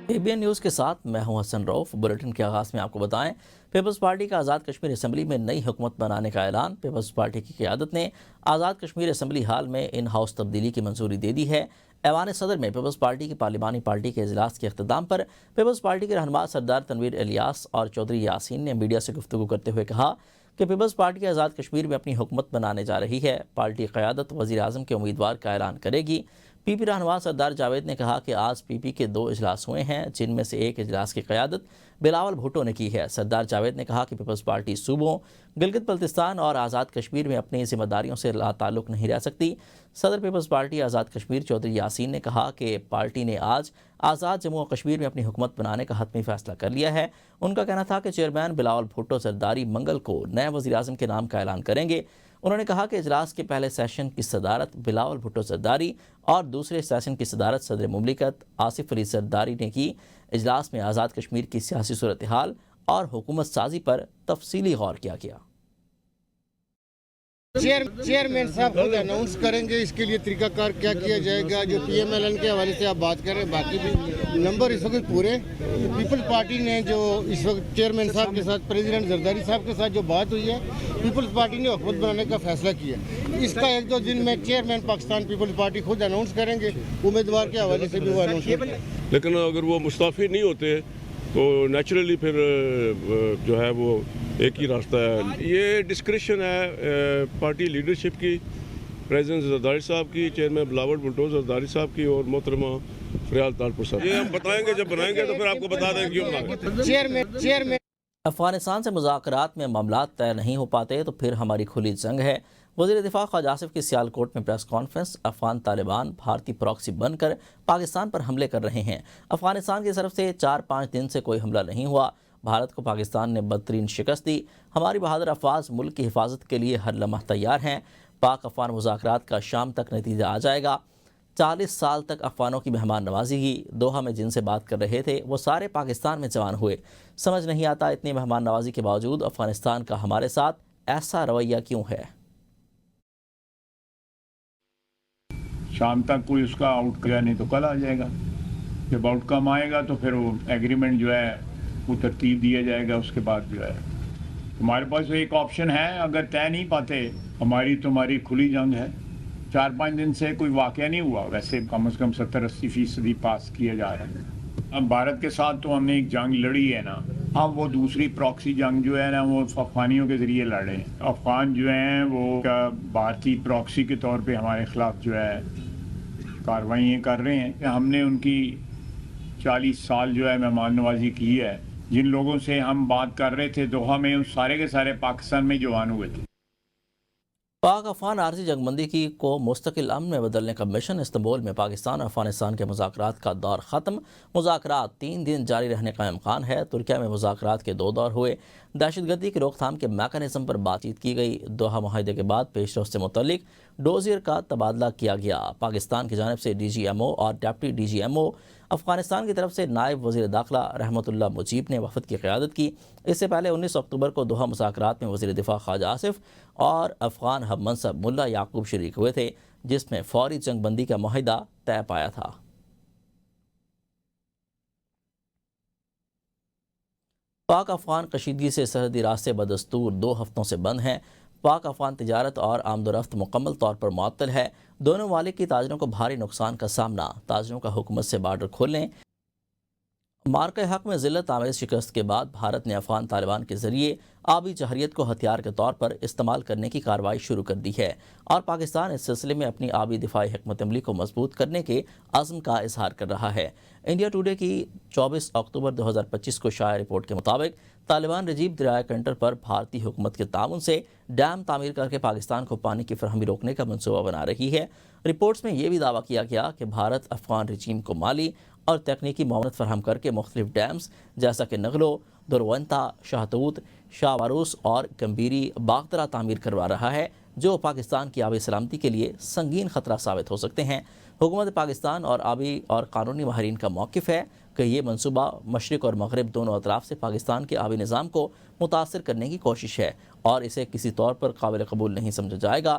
ABN news کے ساتھ میں ہوں حسن رؤف۔ بلیٹن کے آغاز میں آپ کو بتائیں، پیپلز پارٹی کا آزاد کشمیر اسمبلی میں نئی حکومت بنانے کا اعلان۔ پیپلز پارٹی کی قیادت نے آزاد کشمیر اسمبلی ہال میں ان ہاؤس تبدیلی کی منظوری دے دی ہے۔ ایوان صدر میں پیپلز پارٹی کی پارلیمانی پارٹی کے اجلاس کے اختتام پر پیپلز پارٹی کے رہنما سردار تنویر الیاس اور چودھری یاسین نے میڈیا سے گفتگو کرتے ہوئے کہا کہ پیپلز پارٹی آزاد کشمیر میں اپنی حکومت بنانے جا رہی ہے۔ پارٹی قیادت وزیر اعظم کے امیدوار کا اعلان کرے گی۔ پی پی رہنما سردار جاوید نے کہا کہ آج پی پی کے 2 اجلاس ہوئے ہیں، جن میں سے ایک اجلاس کی قیادت بلاول بھٹو نے کی ہے۔ سردار جاوید نے کہا کہ پیپلز پارٹی صوبوں گلگت بلتستان اور آزاد کشمیر میں اپنی ذمہ داریوں سے لا تعلق نہیں رہ سکتی۔ صدر پیپلز پارٹی آزاد کشمیر چودھری یاسین نے کہا کہ پارٹی نے آج آزاد جموں و کشمیر میں اپنی حکومت بنانے کا حتمی فیصلہ کر لیا ہے۔ ان کا کہنا تھا کہ چیئرمین بلاول بھٹو زرداری منگل کو نئے وزیر اعظم کے نام کا اعلان کریں گے۔ انہوں نے کہا کہ اجلاس کے پہلے سیشن کی صدارت بلاول بھٹو زرداری اور دوسرے سیشن کی صدارت صدر مملکت آصف علی زرداری نے کی۔ اجلاس میں آزاد کشمیر کی سیاسی صورتحال اور حکومت سازی پر تفصیلی غور کیا گیا۔ چیئرمین صاحب خود اناؤنس کریں گے اس کے لیے طریقہ کار کیا کیا جائے گا۔ جو پی ایم ایل این کے حوالے سے آپ بات کر رہے ہیں، باقی بھی نمبر اس وقت پورے پیپلز پارٹی نے جو اس وقت چیئرمین صاحب کے ساتھ پریزیڈنٹ زرداری صاحب کے ساتھ جو بات ہوئی ہے، پیپلز پارٹی نے حکومت بنانے کا فیصلہ کیا۔ اس کا 1-2 دن میں چیئرمین پاکستان پیپلز پارٹی خود اناؤنس کریں گے، امیدوار کے حوالے سے بھی وہ اناؤنس کریں گے۔ لیکن اگر وہ مستعفی نہیں ہوتے تو نیچرلی پھر جو ہے وہ ایک ہی راستہ ہے۔ یہ ڈسکریشن ہے پارٹی لیڈرشپ کی، پریزیڈنٹ زرداری صاحب کی، چیئرمین بلاول بھٹو زرداری صاحب کی اور محترمہ فریال طالپور صاحب۔ یہ ہم بتائیں گے، جب بنائیں گے تو پھر آپ کو بتا دیں کیوں بنا۔ چیئرمین افغانستان سے مذاکرات میں معاملات طے نہیں ہو پاتے تو پھر ہماری کھلی جنگ ہے۔ وزیر دفاع خواجہ آصف کی سیالکوٹ میں پریس کانفرنس۔ افغان طالبان بھارتی پراکسی بن کر پاکستان پر حملے کر رہے ہیں۔ افغانستان کی طرف سے 4-5 دن سے کوئی حملہ نہیں ہوا۔ بھارت کو پاکستان نے بدترین شکست دی۔ ہماری بہادر افواج ملک کی حفاظت کے لیے ہر لمحہ تیار ہیں۔ پاک افغان مذاکرات کا شام تک نتیجہ آ جائے گا۔ 40 سال تک افغانوں کی مہمان نوازی کی۔ دوحہ میں جن سے بات کر رہے تھے وہ سارے پاکستان میں جوان ہوئے۔ سمجھ نہیں آتا اتنی مہمان نوازی کے باوجود افغانستان کا ہمارے ساتھ ایسا رویہ کیوں ہے۔ شام تک کوئی اس کا آؤٹ کیا نہیں تو کل آ جائے گا۔ جب آؤٹ کم آئے گا تو پھر وہ ایگریمنٹ جو ہے وہ ترتیب دیا جائے گا۔ اس کے بعد جو ہے ہمارے پاس ایک آپشن ہے، اگر طے نہیں پاتے ہماری تمہاری کھلی جنگ ہے۔ 4-5 دن سے کوئی واقعہ نہیں ہوا، ویسے کم از کم 70-80% پاس کیا جا رہا ہے۔ اب بھارت کے ساتھ تو ہم نے ایک جنگ لڑی ہے نا، اب وہ دوسری پراکسی جنگ جو ہے نا وہ افغانیوں کے ذریعے لڑ رہے ہیں۔ افغان جو ہیں وہ بھارتی پراکسی کے طور پہ ہمارے خلاف جو ہے کاروائیاں کر رہے ہیں کہ ہم نے ان کی 40 سال جو ہے مہمان نوازی کی ہے۔ جن لوگوں سے ہم بات کر رہے تھے دوحہ میں، اس سارے کے سارے پاکستان میں جوان ہوئے تھے۔ پاک افغان عارضی جنگ بندی کو مستقل امن میں بدلنے کا مشن۔ استنبول میں پاکستان اور افغانستان کے مذاکرات کا دور ختم۔ مذاکرات 3 دن جاری رہنے کا امکان ہے۔ ترکیہ میں مذاکرات کے 2 دور ہوئے۔ دہشت گردی کی روک تھام کے میکانزم پر بات چیت کی گئی۔ دوحہ معاہدے کے بعد پیش رفت سے متعلق ڈوزیر کا تبادلہ کیا گیا۔ پاکستان کی جانب سے DGMO اور ڈپٹی DGMO، افغانستان کی طرف سے نائب وزیر داخلہ رحمت اللہ مجیب نے وفد کی قیادت کی۔ اس سے پہلے 19 اکتوبر کو دوحہ مذاکرات میں وزیر دفاع خواجہ آصف اور افغان ہم منصب ملا یعقوب شریک ہوئے تھے، جس میں فوری جنگ بندی کا معاہدہ طے پایا تھا۔ پاک افغان کشیدگی سے سرحدی راستے بدستور 2 ہفتوں سے بند ہیں۔ پاک افغان تجارت اور آمد و رفت مکمل طور پر معطل ہے۔ دونوں ممالک کی تاجروں کو بھاری نقصان کا سامنا۔ تاجروں کا حکومت سے بارڈر کھولنے۔ مارکہ حق میں ذلت آمیز شکست کے بعد بھارت نے افغان طالبان کے ذریعے آبی جہریت کو ہتھیار کے طور پر استعمال کرنے کی کارروائی شروع کر دی ہے اور پاکستان اس سلسلے میں اپنی آبی دفاعی حکمت عملی کو مضبوط کرنے کے عزم کا اظہار کر رہا ہے۔ انڈیا ٹوڈے کی 24 اکتوبر 2025 کو شائع رپورٹ کے مطابق طالبان رجیب دریائے کنٹر پر بھارتی حکومت کے تعاون سے ڈیم تعمیر کر کے پاکستان کو پانی کی فراہمی روکنے کا منصوبہ بنا رہی ہے۔ رپورٹس میں یہ بھی دعویٰ کیا گیا کہ بھارت افغان رجیم کو مالی اور تکنیکی معاونت فراہم کر کے مختلف ڈیمز جیسا کہ نغلو، درونتا، شاہتوت، شاہ واروس اور گمبیری باخترا تعمیر کروا رہا ہے، جو پاکستان کی آبی سلامتی کے لیے سنگین خطرہ ثابت ہو سکتے ہیں۔ حکومت پاکستان اور آبی اور قانونی ماہرین کا موقف ہے کہ یہ منصوبہ مشرق اور مغرب دونوں اطراف سے پاکستان کے آبی نظام کو متاثر کرنے کی کوشش ہے اور اسے کسی طور پر قابل قبول نہیں سمجھا جائے گا۔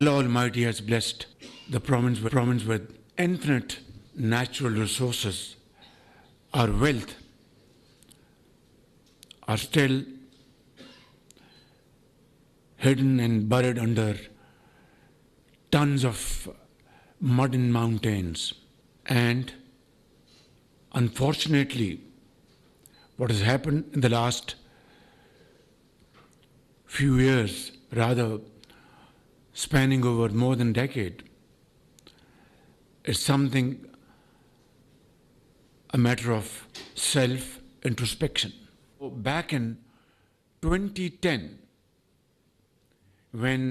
Allah Almighty has blessed the province with infinite natural resources. Our wealth are still hidden and buried under tons of mud and mountains. And unfortunately, what has happened in the last few years, rather spanning over more than a decade, is something, a matter of self-introspection. Back in 2010, when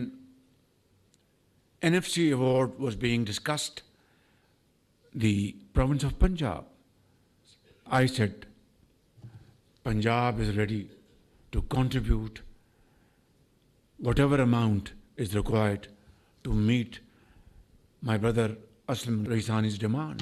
NFC award was being discussed, the province of Punjab, I said, Punjab is ready to contribute whatever amount is required to meet my brother Aslam Raisani's demand.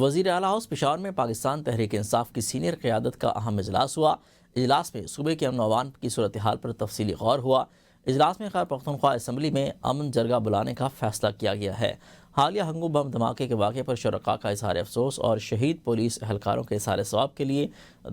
وزیر اعلیٰ house Peshawar میں پاکستان تحریک انصاف کی senior قیادت کا اہم اجلاس ہوا۔ اجلاس میں صوبے کے امن و امان کی صورتحال پر تفصیلی غور ہوا۔ اجلاس میں خیبر پختونخوا اسمبلی میں امن جرگہ بلانے کا فیصلہ کیا گیا ہے۔ حالیہ ہنگو بم دھماکے کے واقعے پر شرکاء کا اظہار افسوس اور شہید پولیس اہلکاروں کے اظہار ثواب کے لیے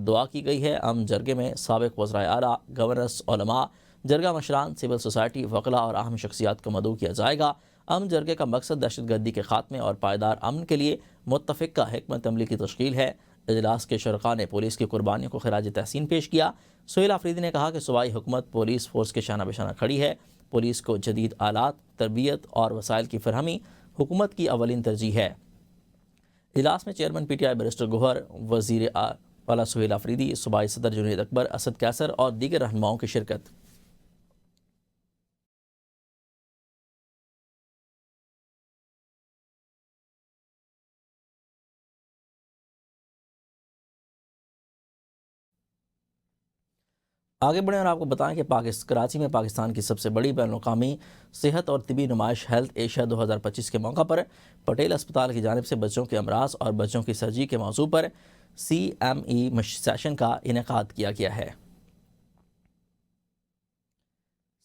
دعا کی گئی ہے۔ امن جرگے میں سابق وزرائے اعلیٰ، گورنرز، علماء، جرگہ مشران، سول سوسائٹی، وکلاء اور اہم شخصیات کو مدعو کیا جائے گا۔ امن جرگے کا مقصد دہشت گردی کے خاتمے اور پائیدار امن کے لیے متفقہ حکمت عملی کی تشکیل ہے۔ اجلاس کے شرکاء نے پولیس کی قربانیوں کو خراج تحسین پیش کیا۔ سہیل آفریدی نے کہا کہ صوبائی حکومت پولیس فورس کے شانہ بشانہ کھڑی ہے۔ پولیس کو جدید آلات، تربیت اور وسائل کی فراہمی حکومت کی اولین ترجیح ہے۔ اجلاس میں chairman P T I barrister Gohar, وزیر اعلیٰ سہیل آفریدی، صوبائی صدر جنید اکبر، اسد کیسر اور دیگر رہنماؤں کی شرکت۔ آگے بڑھیں اور آپ کو بتائیں کہ کراچی میں پاکستان کی سب سے بڑی بین الاقوامی صحت اور طبی نمائش ہیلتھ ایشیا 2025 کے موقع پر پٹیل اسپتال کی جانب سے بچوں کے امراض اور بچوں کی سرجری کے موضوع پر CME سیشن کا انعقاد کیا گیا ہے۔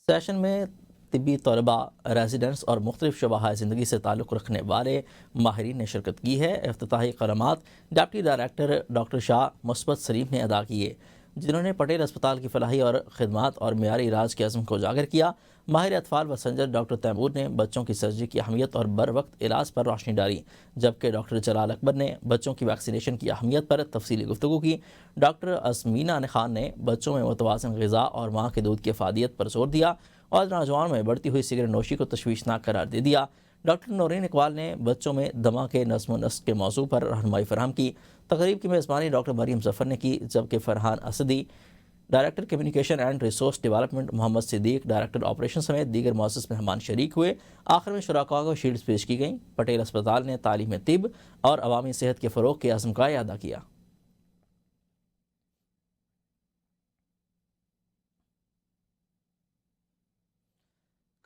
سیشن میں طبی طلباء، ریزیڈنٹس اور مختلف شعبہ زندگی سے تعلق رکھنے والے ماہرین نے شرکت کی ہے۔ افتتاحی کلمات ڈپٹی ڈائریکٹر ڈاکٹر شاہ مثبت سلیم نے ادا کیے، جنہوں نے پٹیل اسپتال کی فلاحی اور خدمات اور معیاری علاج کے عزم کو اجاگر کیا۔ ماہر اطفال و سنجر ڈاکٹر تیمور نے بچوں کی سرجری کی اہمیت اور بر وقت علاج پر روشنی ڈالی، جبکہ ڈاکٹر جلال اکبر نے بچوں کی ویکسینیشن کی اہمیت پر تفصیلی گفتگو کی۔ ڈاکٹر ازمینہ خان نے بچوں میں متوازن غذا اور ماں کے دودھ کی افادیت پر زور دیا اور نوجوانوں میں بڑھتی ہوئی سگریٹ نوشی کو تشویشناک قرار دے دیا۔ ڈاکٹر نورین اقبال نے بچوں میں دمہ کے نظم و نسق کے موضوع پر رہنمائی فراہم کی۔ تقریب کی میزبانی ڈاکٹر مریم ظفر نے کی، جبکہ Farhan Asadi, director communication and resource development, Muhammad Siddique, director operation سمیت دیگر معزز مہمان شریک ہوئے۔ آخر میں شرکاء کو شیلڈز پیش کی گئیں۔ پٹیل اسپتال نے تعلیم طب اور عوامی صحت کے فروغ کے عزم کا اعادہ کیا۔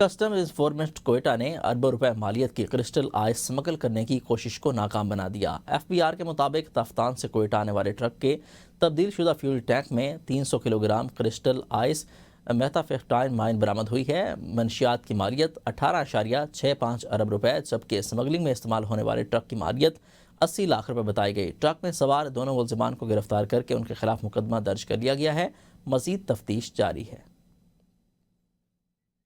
کسٹم انفورسمنٹ کوئٹہ نے اربوں روپے مالیت کی کرسٹل آئس سمگل کرنے کی کوشش کو ناکام بنا دیا۔ FBR کے مطابق تفتان سے کوئٹہ آنے والے ٹرک کے تبدیل شدہ فیول ٹینک میں 300 kilo gram crystal ice میتھامفیٹامین mine برآمد ہوئی ہے۔ منشیات کی مالیت 18.65 ارب روپے، جبکہ اسمگلنگ میں استعمال ہونے والے ٹرک کی مالیت 80 لاکھ روپے بتائی گئی۔ ٹرک میں سوار دونوں ملزمان کو گرفتار کر کے ان کے خلاف مقدمہ درج کر لیا گیا ہے۔ مزید تفتیش جاری ہے۔